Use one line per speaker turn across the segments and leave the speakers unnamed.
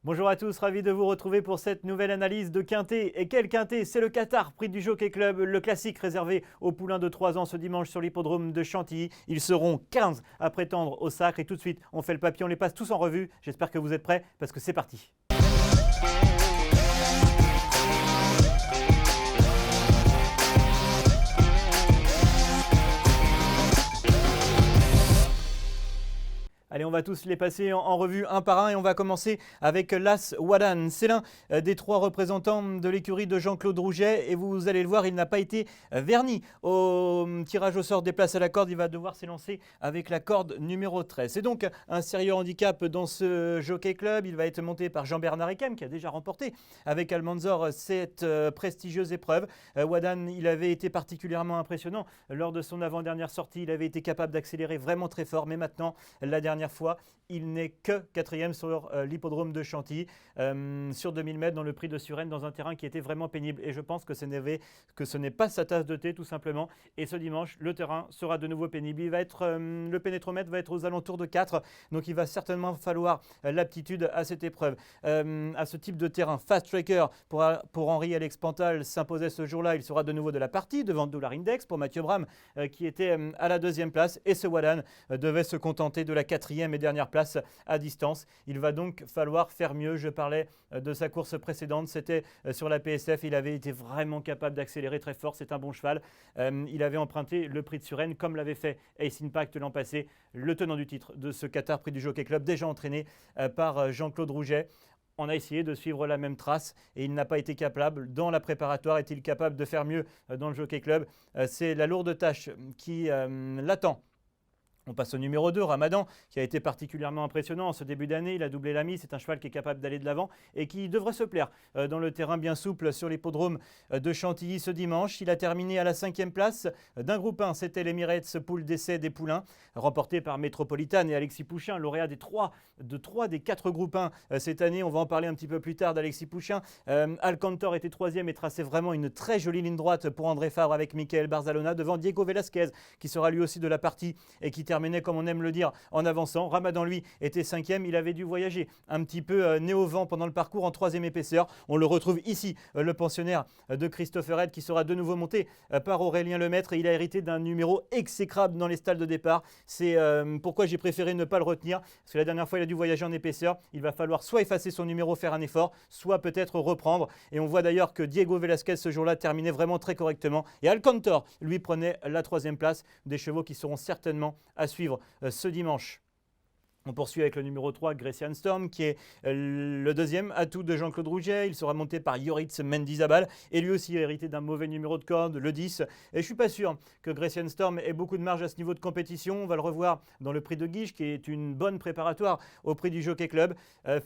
Bonjour à tous, ravi de vous retrouver pour cette nouvelle analyse de Quintet. Et quel Quintet? C'est le Qatar, prix du Jockey Club, le classique réservé aux poulains de 3 ans ce dimanche sur l'hippodrome de Chantilly. Ils seront 15 à prétendre au sacre et tout de suite on fait le papier, on les passe tous en revue. J'espère que vous êtes prêts parce que c'est parti. Allez, on va tous les passer en revue un par un et on va commencer avec l'As Wadan. C'est l'un des 3 représentants de l'écurie de Jean-Claude Rouget et vous allez le voir, il n'a pas été verni au tirage au sort des places à la corde. Il va devoir s'élancer avec la corde numéro 13. C'est donc un sérieux handicap dans ce Jockey Club. Il va être monté par Jean-Bernard Ekem qui a déjà remporté avec Almanzor cette prestigieuse épreuve. Wadan, il avait été particulièrement impressionnant lors de son avant-dernière sortie. Il avait été capable d'accélérer vraiment très fort, mais maintenant, la dernière fois, il n'est que 4e sur l'hippodrome de Chantilly, sur 2000 mètres dans le prix de Suresnes, dans un terrain qui était vraiment pénible. Et je pense que ce n'est pas sa tasse de thé, tout simplement. Et ce dimanche, le terrain sera de nouveau pénible. Le pénétromètre va être aux alentours de 4, donc il va certainement falloir l'aptitude à cette épreuve. À ce type de terrain, Fast Tracker pour Henri-Alex Pantal s'imposait ce jour-là. Il sera de nouveau de la partie devant Dollar Index pour Mathieu Bram qui était à la 2e place. Et ce Wadan devait se contenter de la 4e et dernière place à distance. Il va donc falloir faire mieux. Je parlais de sa course précédente, c'était sur la PSF. Il avait été vraiment capable d'accélérer très fort. C'est un bon cheval. Il avait emprunté le prix de Suresnes comme l'avait fait Ace Impact l'an passé, le tenant du titre de ce Qatar prix du Jockey Club, déjà entraîné par Jean-Claude Rouget. On a essayé de suivre la même trace et il n'a pas été capable. Dans la préparatoire, est-il capable de faire mieux dans le Jockey Club? C'est la lourde tâche qui l'attend. On passe au numéro 2, Ramadan, qui a été particulièrement impressionnant en ce début d'année. Il a doublé la mise. C'est un cheval qui est capable d'aller de l'avant et qui devrait se plaire dans le terrain bien souple sur l'hippodrome de Chantilly ce dimanche. Il a terminé à la 5e place d'un groupe 1. C'était l'Emirates Poule d'essai des poulains, remporté par Métropolitane et Alexis Pouchin, lauréat des 3 des 4 groupes 1 cette année. On va en parler un petit peu plus tard d'Alexis Pouchin. Alcantor était 3e et traçait vraiment une très jolie ligne droite pour André Fabre avec Michael Barzalona devant Diego Velasquez, qui sera lui aussi de la partie et qui terminait, comme on aime le dire, en avançant. Ramadan, lui, était 5e. Il avait dû voyager un petit peu nez au vent pendant le parcours en 3e épaisseur. On le retrouve ici, le pensionnaire de Christopher Red, qui sera de nouveau monté par Aurélien Lemaître. Et il a hérité d'un numéro exécrable dans les stalles de départ. C'est pourquoi j'ai préféré ne pas le retenir. Parce que la dernière fois, il a dû voyager en épaisseur. Il va falloir soit effacer son numéro, faire un effort, soit peut-être reprendre. Et on voit d'ailleurs que Diego Velasquez, ce jour-là, terminait vraiment très correctement. Et Alcantor, lui, prenait la 3e place. Des chevaux qui seront certainement à suivre ce dimanche. On poursuit avec le numéro 3, Grecian Storm, qui est le 2e atout de Jean-Claude Rouget. Il sera monté par Yoritz Mendizabal et lui aussi a hérité d'un mauvais numéro de corde, le 10. Et je ne suis pas sûr que Grecian Storm ait beaucoup de marge à ce niveau de compétition. On va le revoir dans le prix de Guiche, qui est une bonne préparatoire au prix du Jockey Club.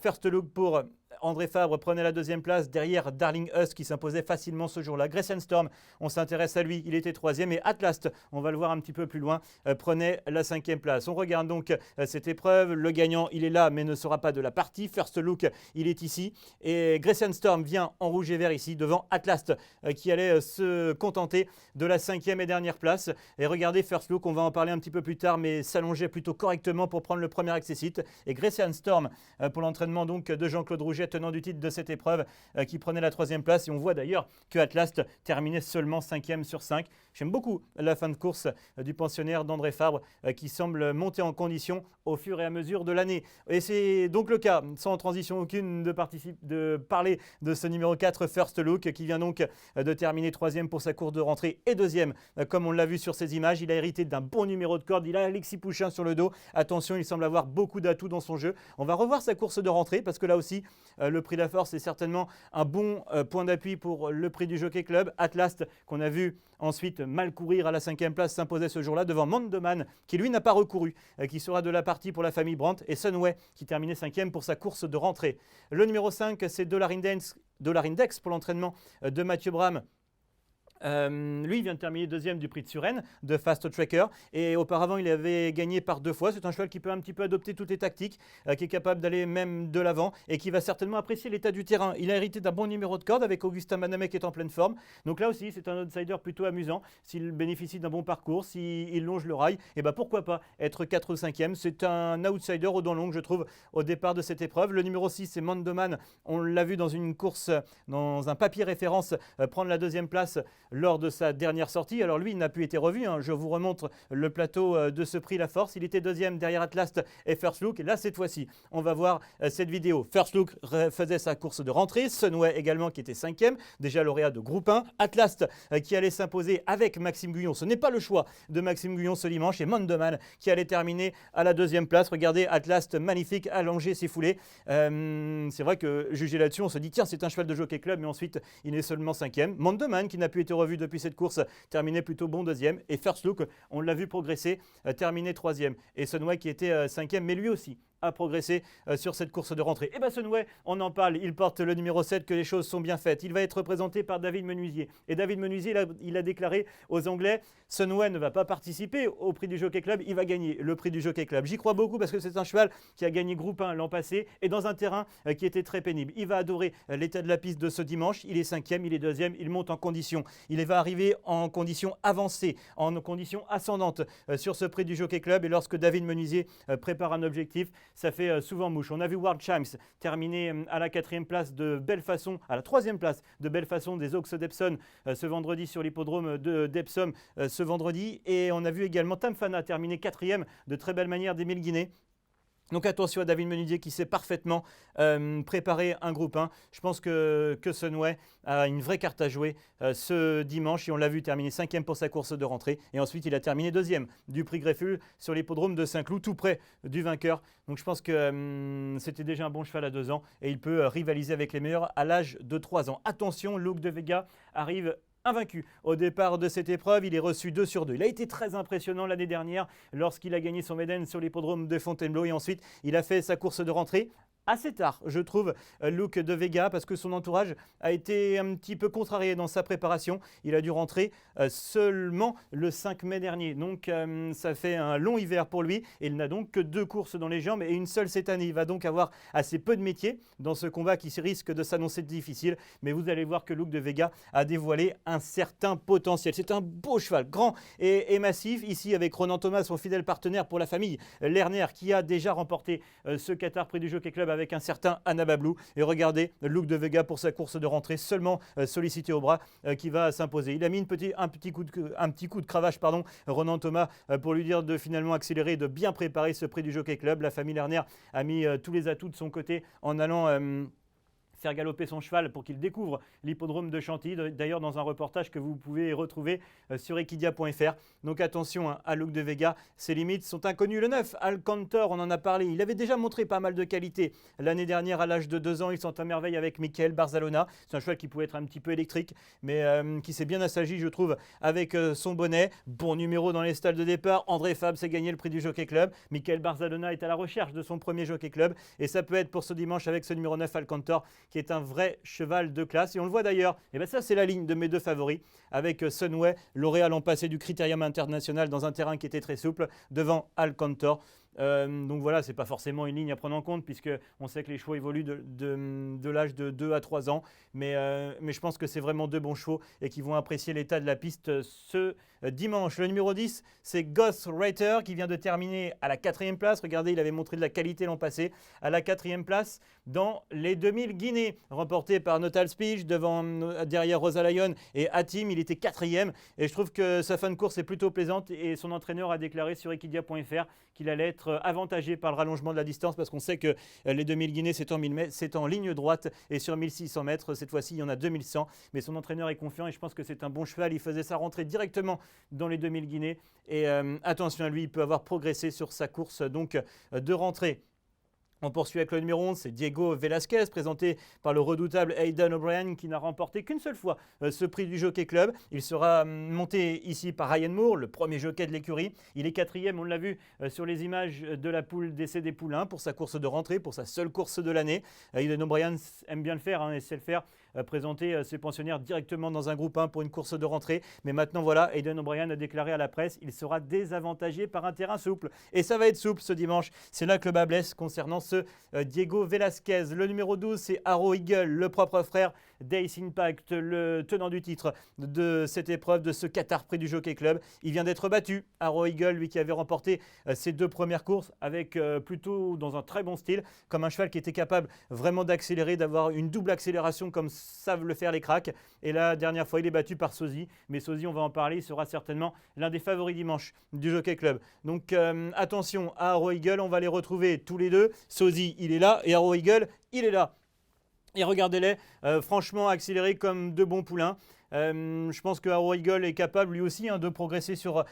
First look pour André Fabre prenait la 2e place derrière Darling Us qui s'imposait facilement ce jour-là. Grecian Storm, on s'intéresse à lui, il était 3e et Atlast, on va le voir un petit peu plus loin, prenait la 5e place. On regarde donc cette épreuve, le gagnant il est là mais ne sera pas de la partie. First Look, il est ici et Grecian Storm vient en rouge et vert ici devant Atlast qui allait se contenter de la 5e et dernière place. Et regardez First Look, on va en parler un petit peu plus tard mais s'allongeait plutôt correctement pour prendre le premier accessite. Et Grecian Storm pour l'entraînement donc de Jean-Claude Rouget, tenant du titre de cette épreuve, qui prenait la 3e place. Et on voit d'ailleurs que Atlast terminait seulement 5e sur 5. J'aime beaucoup la fin de course du pensionnaire d'André Fabre qui semble monter en condition au fur et à mesure de l'année. Et c'est donc le cas, sans transition aucune, de parler de ce numéro 4, First Look, qui vient donc de terminer 3e pour sa course de rentrée et 2e, comme on l'a vu sur ces images. Il a hérité d'un bon numéro de corde. Il a Alexis Pouchin sur le dos. Attention, il semble avoir beaucoup d'atouts dans son jeu. On va revoir sa course de rentrée parce que là aussi, le prix de la force est certainement un bon point d'appui pour le prix du Jockey Club. Atlast, qu'on a vu ensuite mal courir à la 5e place, s'imposait ce jour-là devant Mandoman, qui lui n'a pas recouru, qui sera de la partie pour la famille Brandt, et Sunway, qui terminait 5e pour sa course de rentrée. Le numéro 5, c'est Dollar Index pour l'entraînement de Mathieu Bram Lui, il vient de terminer deuxième du prix de Suresnes de Fast Tracker et auparavant, il avait gagné par 2 fois. C'est un cheval qui peut un petit peu adopter toutes les tactiques, qui est capable d'aller même de l'avant et qui va certainement apprécier l'état du terrain. Il a hérité d'un bon numéro de corde avec Augustin Manamé qui est en pleine forme. Donc là aussi, c'est un outsider plutôt amusant. S'il bénéficie d'un bon parcours, s'il longe le rail, et ben pourquoi pas être 4 ou 5e. C'est un outsider aux dents longues, je trouve, au départ de cette épreuve. Le numéro 6, c'est Mandoman. On l'a vu dans une course, dans un papier référence, prendre la deuxième place lors de sa dernière sortie. Alors lui, il n'a plus été revu. Je vous remontre le plateau de ce prix La Force. Il était deuxième derrière Atlas et First Look. Et là, cette fois-ci, on va voir cette vidéo. First Look faisait sa course de rentrée. Sunway également qui était cinquième, déjà lauréat de groupe 1. Atlas qui allait s'imposer avec Maxime Guyon. Ce n'est pas le choix de Maxime Guyon ce dimanche. Et Mandoman qui allait terminer à la deuxième place. Regardez, Atlas magnifique, allongé, ses foulées. C'est vrai que juger là-dessus, on se dit tiens, c'est un cheval de Jockey Club, mais ensuite, il est seulement cinquième. Mandoman qui n'a plus été revu depuis cette course, terminé plutôt bon deuxième. Et First Look, on l'a vu progresser, terminé troisième. Et Sunway qui était cinquième, mais lui aussi a progressé sur cette course de rentrée. Et bien Sunway, on en parle, il porte le numéro 7, que les choses sont bien faites. Il va être représenté par David Menuisier. Et David Menuisier, il a déclaré aux Anglais, Sunway ne va pas participer au prix du Jockey Club, il va gagner le prix du Jockey Club. J'y crois beaucoup parce que c'est un cheval qui a gagné groupe 1 l'an passé et dans un terrain qui était très pénible. Il va adorer l'état de la piste de ce dimanche. Il est cinquième, il est deuxième, il monte en condition. Il va arriver en condition avancée, en condition ascendante sur ce prix du Jockey Club. Et lorsque David Menuisier prépare un objectif, ça fait souvent mouche. On a vu World Champs terminer à la 4e place de belle façon, à la 3e place de belle façon des Oaks d'Epsom ce vendredi sur l'hippodrome d'Epsom ce vendredi. Et on a vu également Tamfana terminer 4e de très belle manière d'Émile Guinet. Donc attention à David Menuisier qui sait parfaitement préparer un groupe 1. Je pense que Sunway a une vraie carte à jouer ce dimanche et on l'a vu terminer 5e pour sa course de rentrée. Et ensuite il a terminé 2e du prix Grefful sur l'hippodrome de Saint-Cloud, tout près du vainqueur. Donc je pense que c'était déjà un bon cheval à 2 ans et il peut rivaliser avec les meilleurs à l'âge de 3 ans. Attention, Luke de Vega arrive invaincu. Au départ de cette épreuve, il est reçu 2 sur 2. Il a été très impressionnant l'année dernière lorsqu'il a gagné son Méden sur l'hippodrome de Fontainebleau et ensuite il a fait sa course de rentrée assez tard, je trouve, Luke de Vega, parce que son entourage a été un petit peu contrarié dans sa préparation. Il a dû rentrer seulement le 5 mai dernier. Donc ça fait un long hiver pour lui et il n'a donc que 2 courses dans les jambes et une seule cette année. Il va donc avoir assez peu de métier dans ce combat qui risque de s'annoncer difficile. Mais vous allez voir que Luke de Vega a dévoilé un certain potentiel. C'est un beau cheval, grand et massif. Ici avec Ronan Thomas, son fidèle partenaire pour la famille Lerner, qui a déjà remporté ce Qatar Prix du Jockey Club avec un certain Anna Bablou. Et regardez, Luke de Vega pour sa course de rentrée, seulement sollicité au bras, qui va s'imposer. Il a mis un petit coup de cravache, Ronan Thomas, pour lui dire de finalement accélérer, de bien préparer ce prix du Jockey Club. La famille Lerner a mis tous les atouts de son côté en allant faire galoper son cheval pour qu'il découvre l'hippodrome de Chantilly, d'ailleurs dans un reportage que vous pouvez retrouver sur equidia.fr. Donc attention à Luke de Vega, ses limites sont inconnues. Le 9, Alcantor, on en a parlé, il avait déjà montré pas mal de qualité l'année dernière à l'âge de 2 ans. Il s'en à merveille avec Michael Barzalona. C'est un cheval qui pouvait être un petit peu électrique, mais qui s'est bien assagi, je trouve, avec son bonnet. Bon numéro dans les stalles de départ. André Fabre s'est gagné le prix du Jockey Club. Michael Barzalona est à la recherche de son premier Jockey Club et ça peut être pour ce dimanche avec ce numéro 9, Alcantor, qui est un vrai cheval de classe. Et on le voit d'ailleurs, et bien ça c'est la ligne de mes 2 favoris, avec Sunway, lauréat l'an passé du Critérium International dans un terrain qui était très souple, devant Alcantor. Donc voilà, c'est pas forcément une ligne à prendre en compte puisque on sait que les chevaux évoluent de l'âge de 2 à 3 ans. Mais je pense que c'est vraiment 2 bons chevaux et qui vont apprécier l'état de la piste ce dimanche. Le numéro 10, c'est Ghost Writer qui vient de terminer à la 4e place. Regardez, il avait montré de la qualité l'an passé. À la 4e place dans les 2000 Guinées, remporté par Notal Speech derrière Rosa Lyon et Hatim. Il était 4e et je trouve que sa fin de course est plutôt plaisante et son entraîneur a déclaré sur equidia.fr qu'il allait être avantagé par le rallongement de la distance parce qu'on sait que les 2000 Guinées c'est en 1000 mètres, c'est en ligne droite et sur 1600 mètres, cette fois-ci il y en a 2100, mais son entraîneur est confiant et je pense que c'est un bon cheval. Il faisait sa rentrée directement dans les 2000 Guinées et attention à lui, il peut avoir progressé sur sa course donc de rentrée. On poursuit avec le numéro 11, c'est Diego Velasquez, présenté par le redoutable Aidan O'Brien, qui n'a remporté qu'une seule fois ce prix du Jockey Club. Il sera monté ici par Ryan Moore, le premier jockey de l'écurie. Il est 4e, on l'a vu sur les images de la poule d'essai des poulains pour sa course de rentrée, pour sa seule course de l'année. Aidan O'Brien aime bien le faire et sait le faire présenter ses pensionnaires directement dans un groupe 1 pour une course de rentrée. Mais maintenant, voilà, Aidan O'Brien a déclaré à la presse, il sera désavantagé par un terrain souple. Et ça va être souple ce dimanche. C'est là que le bas blesse concernant ce Diego Velasquez. Le numéro 12, c'est Arrow Eagle, le propre frère d'Ace Impact, le tenant du titre de cette épreuve, de ce Qatar Prix du Jockey Club. Il vient d'être battu. Arrow Eagle, lui qui avait remporté ses 2 premières courses avec plutôt dans un très bon style, comme un cheval qui était capable vraiment d'accélérer, d'avoir une double accélération comme savent le faire les cracks. Et la dernière fois, il est battu par Sosie. Mais Sosie, on va en parler, il sera certainement l'un des favoris dimanche du Jockey Club. Donc attention à Arrow Eagle, on va les retrouver tous les deux. Sosie, il est là, et Arrow Eagle, il est là. Et regardez-les, franchement accélérés comme 2 bons poulains. Je pense que Arrow Eagle est capable lui aussi de progresser sur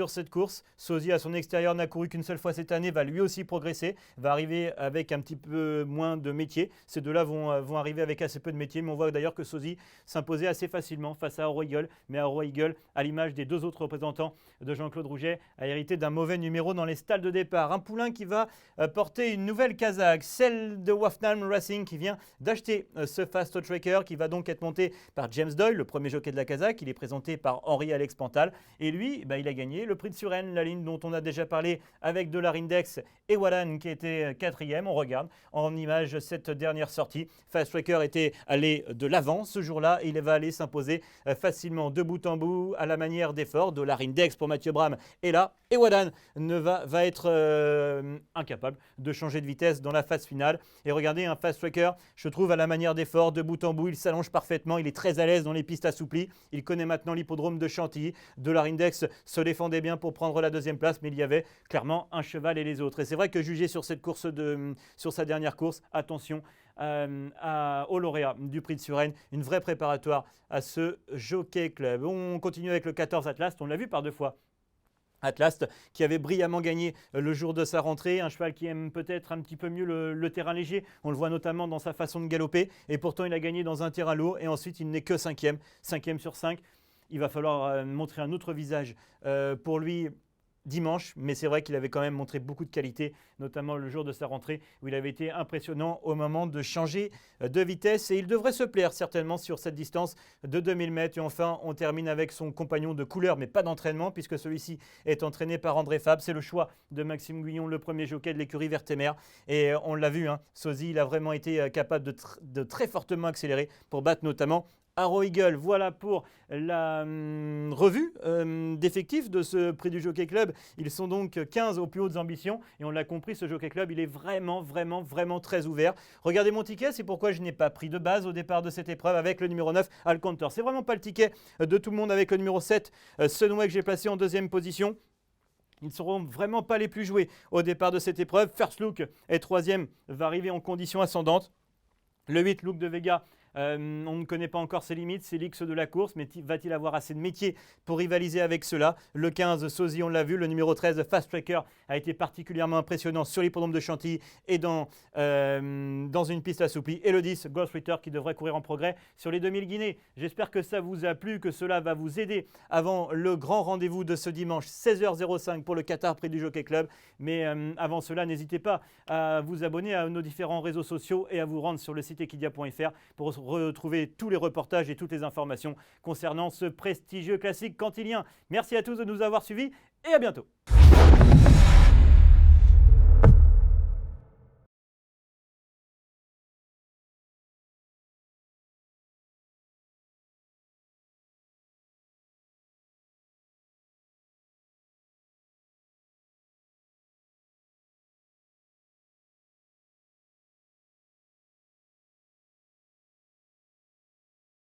cette course. Sosie à son extérieur n'a couru qu'une seule fois cette année, va lui aussi progresser, va arriver avec un petit peu moins de métier. Ces deux-là vont arriver avec assez peu de métier, mais on voit d'ailleurs que Sosie s'imposait assez facilement face à Arrow Eagle. Mais Arrow Eagle, à l'image des 2 autres représentants de Jean-Claude Rouget, a hérité d'un mauvais numéro dans les stalles de départ. Un poulain qui va porter une nouvelle casaque, celle de Wafnam Racing qui vient d'acheter ce Fast Tracker qui va donc être monté par James Doyle, le premier jockey de la casaque. Il est présenté par Henri-Alex Pantal et lui, il a gagné le prix de Suresnes, la ligne dont on a déjà parlé avec Dollar Index et Wallan qui était 4e. On regarde en image cette dernière sortie. Fast Tracker était allé de l'avant ce jour-là et il va aller s'imposer facilement de bout en bout à la manière d'effort. Dollar Index pour Mathieu Bram est là et Wallan va être incapable de changer de vitesse dans la phase finale. Et regardez, un Fast Tracker, je trouve à la manière d'effort, de bout en bout, il s'allonge parfaitement, il est très à l'aise dans les pistes assouplies. Il connaît maintenant l'hippodrome de Chantilly. Dollar Index se défendait bien pour prendre la 2e place, mais il y avait clairement un cheval et les autres. Et c'est vrai que juger sur cette course sur sa dernière course, attention au lauréat du prix de Suresnes, une vraie préparatoire à ce Jockey Club. On continue avec le 14 Atlas, on l'a vu par 2 fois. Atlas qui avait brillamment gagné le jour de sa rentrée, un cheval qui aime peut-être un petit peu mieux le terrain léger, on le voit notamment dans sa façon de galoper, et pourtant il a gagné dans un terrain lourd, et ensuite il n'est que 5e sur 5. Il va falloir montrer un autre visage pour lui dimanche, mais c'est vrai qu'il avait quand même montré beaucoup de qualité, notamment le jour de sa rentrée où il avait été impressionnant au moment de changer de vitesse, et il devrait se plaire certainement sur cette distance de 2000 mètres. Et enfin, on termine avec son compagnon de couleur, mais pas d'entraînement puisque celui-ci est entraîné par André Fabre. C'est le choix de Maxime Guyon, le premier jockey de l'écurie Vertemer, et on l'a vu, Sosie, il a vraiment été capable de très fortement accélérer pour battre notamment Arrow Eagle. Voilà pour la revue d'effectifs de ce prix du Jockey Club. Ils sont donc 15 aux plus hautes ambitions et on l'a compris, ce Jockey Club, il est vraiment très ouvert. Regardez mon ticket, c'est pourquoi je n'ai pas pris de base au départ de cette épreuve avec le numéro 9, Alcantor. C'est vraiment pas le ticket de tout le monde avec le numéro 7, Sunway, que j'ai placé en 2e position. Ils ne seront vraiment pas les plus joués au départ de cette épreuve. First Look est 3e, va arriver en condition ascendante. Le 8, Look de Vega, on ne connaît pas encore ses limites, c'est l'X de la course, mais va-t-il avoir assez de métier pour rivaliser avec cela? Le 15, Sosie, on l'a vu. Le numéro 13, Fast Tracker, a été particulièrement impressionnant sur l'hippodrome de Chantilly et dans une piste assouplie. Et le 10, Ghost Ritter, qui devrait courir en progrès sur les 2000 guinées. J'espère que ça vous a plu, que cela va vous aider avant le grand rendez-vous de ce dimanche 16h05 pour le Qatar Prix du Jockey Club. Mais avant cela, n'hésitez pas à vous abonner à nos différents réseaux sociaux et à vous rendre sur le site equidia.fr pour retrouver tous les reportages et toutes les informations concernant ce prestigieux classique cantilien. Merci à tous de nous avoir suivis et à bientôt.